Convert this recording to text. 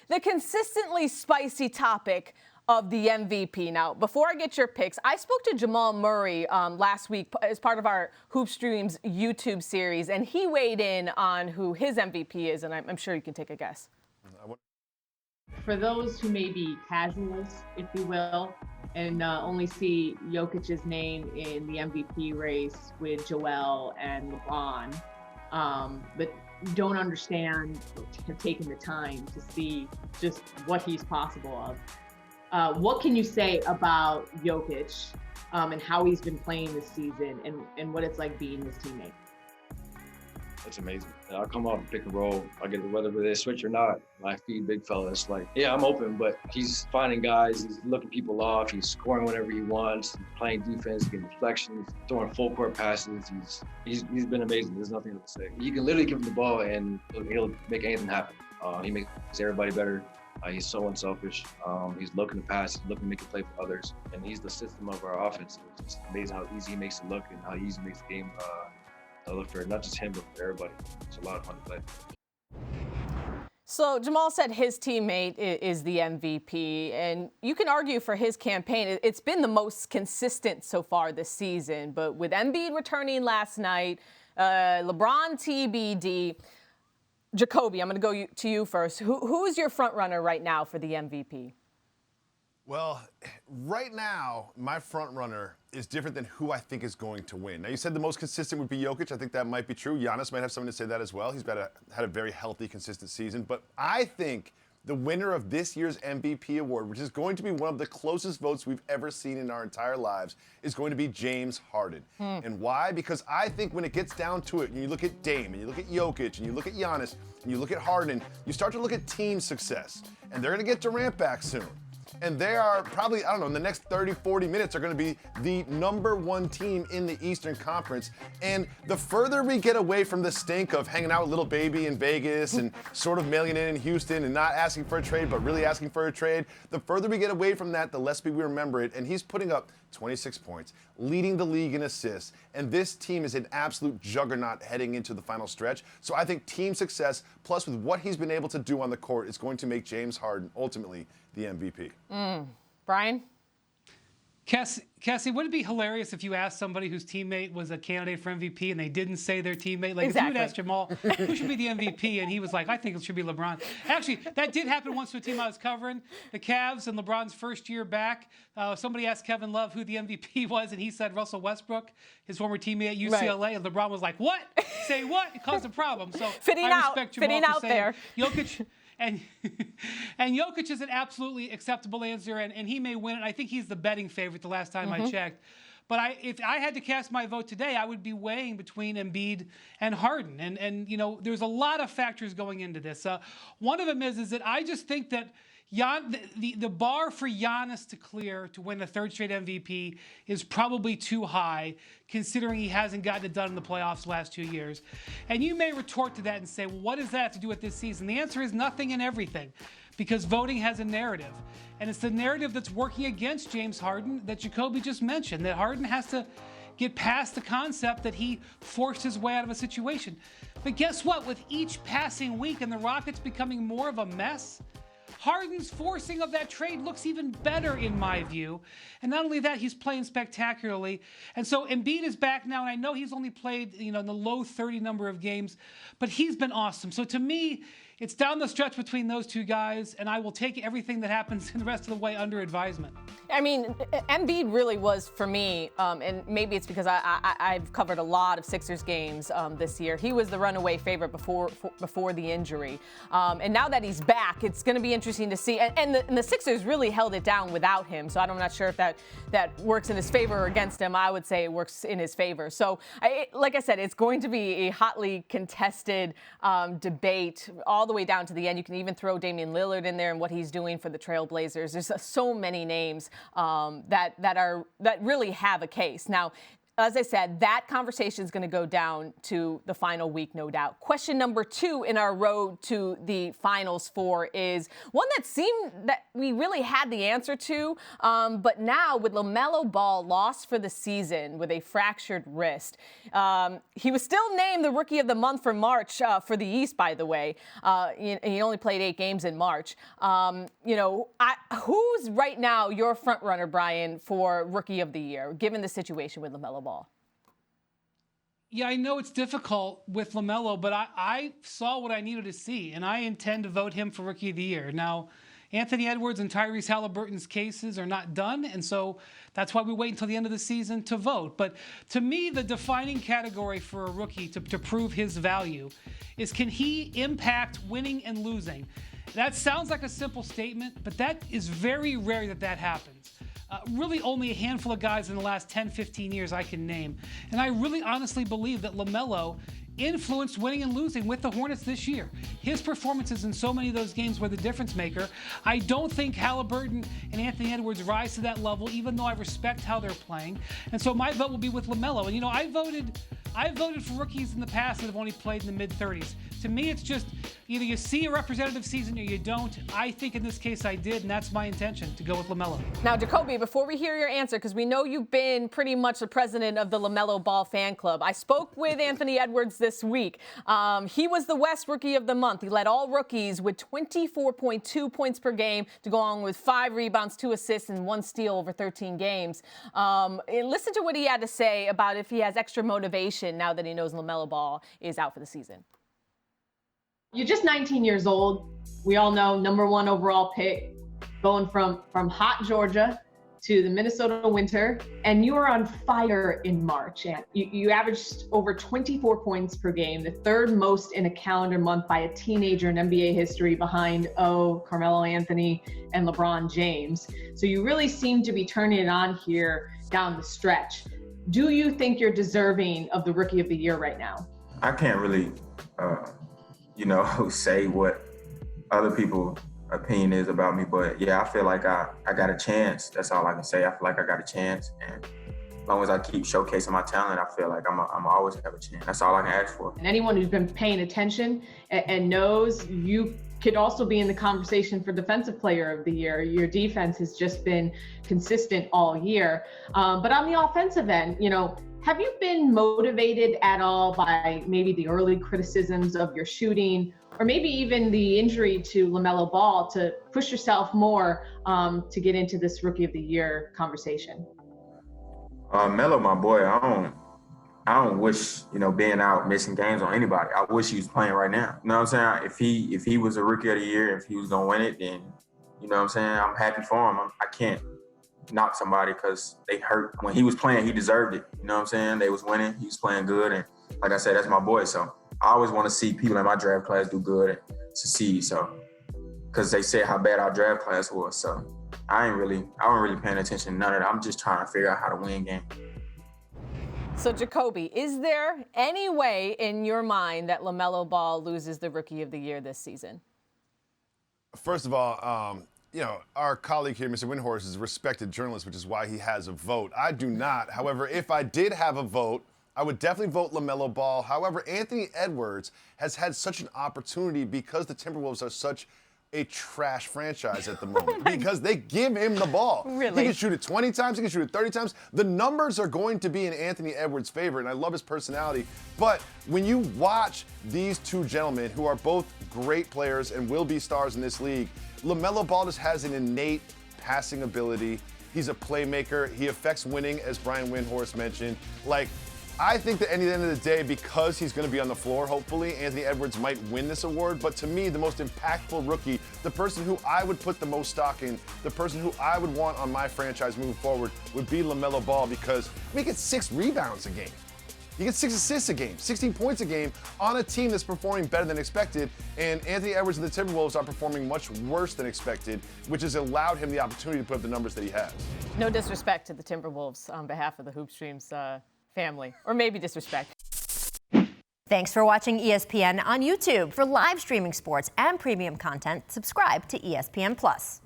the consistently spicy topic of the MVP. Now, before I get your picks, I spoke to Jamal Murray last week as part of our Hoop Streams YouTube series, and he weighed in on who his MVP is, and I'm sure you can take a guess. For those who may be casuals, if you will, and only see Jokic's name in the MVP race with Joel and LeBron, but don't understand or have taken the time to see just what he's possible of. What can you say about Jokic and how he's been playing this season and what it's like being his teammate? It's amazing. I'll come off and pick and roll. I get whether they switch or not. I feed big fella. It's like, yeah, I'm open, but he's finding guys. He's looking people off. He's scoring whenever he wants. He's playing defense, getting deflections, throwing full court passes. He's been amazing. There's nothing to say. You can literally give him the ball and he'll make anything happen. He makes everybody better. He's so unselfish. He's looking to pass. He's looking to make a play for others. And he's the system of our offense. It's just amazing how easy he makes it look and how easy he makes the game look for not just him, but for everybody. It's a lot of fun to play. So Jamal said his teammate is the MVP, and you can argue for his campaign. It's been the most consistent so far this season, but with Embiid returning last night, LeBron TBD, Jacoby, I'm going to go to you first. Who is your front runner right now for the MVP? Well, right now, my front runner is different than who I think is going to win. Now, you said the most consistent would be Jokic. I think that might be true. Giannis might have something to say that as well. He's had a very healthy, consistent season. But I think the winner of this year's MVP award, which is going to be one of the closest votes we've ever seen in our entire lives, is going to be James Harden. And why? Because I think when it gets down to it, and you look at Dame, and you look at Jokic, and you look at Giannis, and you look at Harden, you start to look at team success. And they're going to get Durant back soon. And they are probably, I don't know, in the next 30, 40 minutes are going to be the #1 team in the Eastern Conference. And the further we get away from the stink of hanging out with little baby in Vegas and sort of mailing in Houston and not asking for a trade, but really asking for a trade, the further we get away from that, the less we remember it. And he's putting up 26 points, leading the league in assists. And this team is an absolute juggernaut heading into the final stretch. So I think team success, plus with what he's been able to do on the court, is going to make James Harden ultimately the MVP. Brian? Cassie, would it be hilarious if you asked somebody whose teammate was a candidate for MVP and they didn't say their teammate? Like, exactly. If you had asked Jamal, who should be the MVP? And he was like, I think it should be LeBron. Actually, that did happen once to a team I was covering, the Cavs, and LeBron's first year back. Somebody asked Kevin Love who the MVP was, and he said Russell Westbrook, his former teammate at UCLA. Right. And LeBron was like, what? Say what? It caused a problem. So I respect Jamal for saying there. Jokic. And Jokic is an absolutely acceptable answer, and he may win it. I think he's the betting favorite the last time I checked. But if I had to cast my vote today, I would be weighing between Embiid and Harden. And you know, there's a lot of factors going into this. One of them is that I just think that the bar for Giannis to clear to win a third straight MVP is probably too high, considering he hasn't gotten it done in the playoffs the last 2 years. And you may retort to that and say, well, what does that have to do with this season? The answer is nothing and everything, because voting has a narrative. And it's the narrative that's working against James Harden that Jacoby just mentioned, that Harden has to get past the concept that he forced his way out of a situation. But guess what? With each passing week and the Rockets becoming more of a mess, Harden's forcing of that trade looks even better in my view. And not only that, he's playing spectacularly. And so Embiid is back now, and I know he's only played, in the low 30 number of games, but he's been awesome. So to me, it's down the stretch between those two guys, and I will take everything that happens in the rest of the way under advisement. I mean, Embiid really was, for me, and maybe it's because I've covered a lot of Sixers games this year. He was the runaway favorite before the injury. And now that he's back, it's going to be interesting to see. And the Sixers really held it down without him. So I'm not sure if that works in his favor or against him. I would say it works in his favor. So, like I said, it's going to be a hotly contested debate all the way down to the end. You can even throw Damian Lillard in there and what he's doing for the Trailblazers. There's so many names that really have a case. Now, as I said, that conversation is going to go down to the final week, no doubt. Question number 2 in our road to the Finals 4 is one that seemed that we really had the answer to, but now with LaMelo Ball lost for the season with a fractured wrist, he was still named the Rookie of the Month for March for the East, by the way. He only played 8 games in March. Who's right now your front runner, Brian, for Rookie of the Year, given the situation with LaMelo Ball? Yeah, I know it's difficult with LaMelo, but I saw what I needed to see, and I intend to vote him for Rookie of the Year. Now, Anthony Edwards and Tyrese Halliburton's cases are not done, and so that's why we wait until the end of the season to vote. But to me, the defining category for a rookie to prove his value is, can he impact winning and losing? That sounds like a simple statement, but that is very rare that happens. Really only a handful of guys in the last 10, 15 years I can name. And I really honestly believe that LaMelo influenced winning and losing with the Hornets this year. His performances in so many of those games were the difference maker. I don't think Halliburton and Anthony Edwards rise to that level, even though I respect how they're playing. And so my vote will be with LaMelo. And I voted for rookies in the past that have only played in the mid-30s. To me, it's just either you see a representative season or you don't. I think in this case I did, and that's my intention, to go with LaMelo. Now, Jacoby, before we hear your answer, because we know you've been pretty much the president of the LaMelo Ball fan club, I spoke with Anthony Edwards this week. He was the West Rookie of the Month. He led all rookies with 24.2 points per game to go on with 5 rebounds, 2 assists, and 1 steal over 13 games. Listen to what he had to say about if he has extra motivation now that he knows LaMelo Ball is out for the season. You're just 19 years old. We all know #1 overall pick, going from hot Georgia to the Minnesota winter, and you were on fire in March. And you averaged over 24 points per game, the 3rd most in a calendar month by a teenager in NBA history, behind Carmelo Anthony and LeBron James. So you really seem to be turning it on here down the stretch. Do you think you're deserving of the Rookie of the Year right now? I can't really say what other people's opinion is about me. But yeah, I feel like I got a chance. That's all I can say. I feel like I got a chance. And as long as I keep showcasing my talent, I feel like I'm always have a chance. That's all I can ask for. And anyone who's been paying attention and knows you could also be in the conversation for Defensive Player of the Year. Your defense has just been consistent all year. But on the offensive end, have you been motivated at all by maybe the early criticisms of your shooting, or maybe even the injury to LaMelo Ball, to push yourself more to get into this Rookie of the Year conversation? Melo, my boy, I don't wish, being out missing games on anybody. I wish he was playing right now. You know what I'm saying? If he was a Rookie of the Year, if he was gonna win it, then I'm happy for him. I can't knock somebody because they hurt. When he was playing, he deserved it. You know what I'm saying? They was winning, he was playing good, and like I said, that's my boy. So I always want to see people in my draft class do good and succeed. So, because they said how bad our draft class was. So I wasn't really paying attention to none of that. I'm just trying to figure out how to win games. So, Jacoby, is there any way in your mind that LaMelo Ball loses the Rookie of the Year this season? First of all, our colleague here, Mr. Windhorst, is a respected journalist, which is why he has a vote. I do not. However, if I did have a vote, I would definitely vote LaMelo Ball. However, Anthony Edwards has had such an opportunity because the Timberwolves are such a trash franchise at the moment because they give him the ball. Really? He can shoot it 20 times, he can shoot it 30 times. The numbers are going to be in Anthony Edwards' favor, and I love his personality. But when you watch these two gentlemen, who are both great players and will be stars in this league, LaMelo Ball just has an innate passing ability. He's a playmaker. He affects winning, as Brian Windhorst mentioned. I think that at the end of the day, because he's going to be on the floor, hopefully, Anthony Edwards might win this award. But to me, the most impactful rookie, the person who I would put the most stock in, the person who I would want on my franchise moving forward would be LaMelo Ball, because he gets 6 rebounds a game. He gets 6 assists a game, 16 points a game on a team that's performing better than expected. And Anthony Edwards and the Timberwolves are performing much worse than expected, which has allowed him the opportunity to put up the numbers that he has. No disrespect to the Timberwolves on behalf of the Hoop Streams family, or maybe disrespect. Thanks for watching ESPN on YouTube. For live streaming sports and premium content, subscribe to ESPN+.